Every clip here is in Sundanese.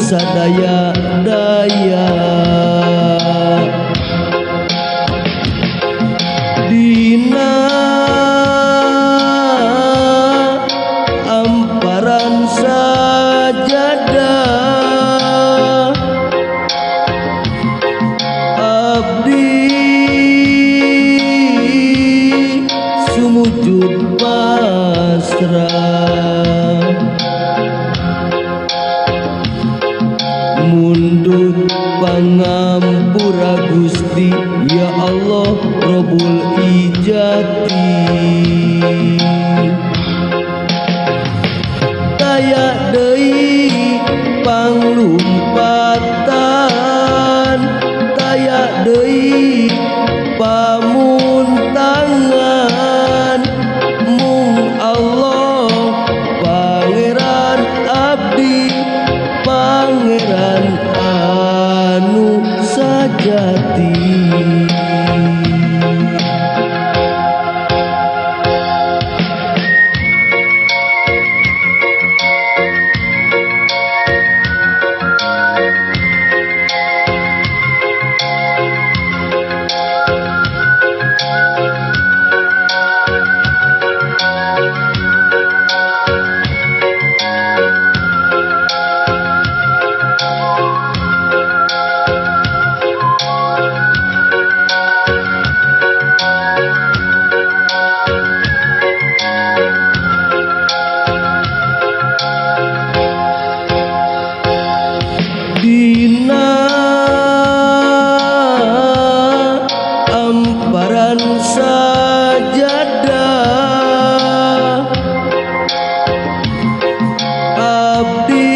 sadaya daya dina amparan sajadah abdi sumujud pasrah mundut pangampura Gusti ya Allah Rabbul Ijati daya deui panglumpatan daya deui pamuntangan mung Allah pangeran abdi pangeran anu sajati dina amparan sajadah abdi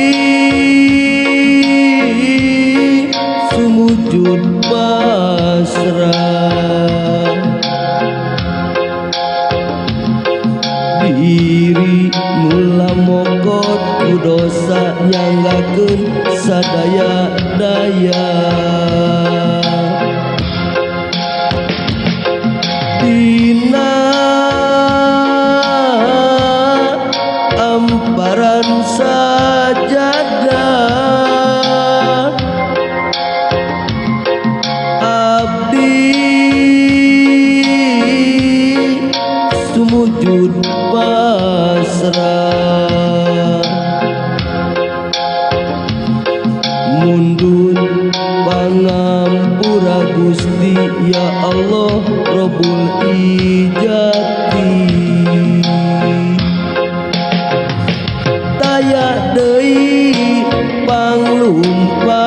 sumujud pasrah diri mula mokot ku dosa nyanggakeun sadaya daya dina amparan sajadah abdi sumujud pasrah mundut pangampura Gusti ya Allah Rabbul Ijati daya deui panglumpat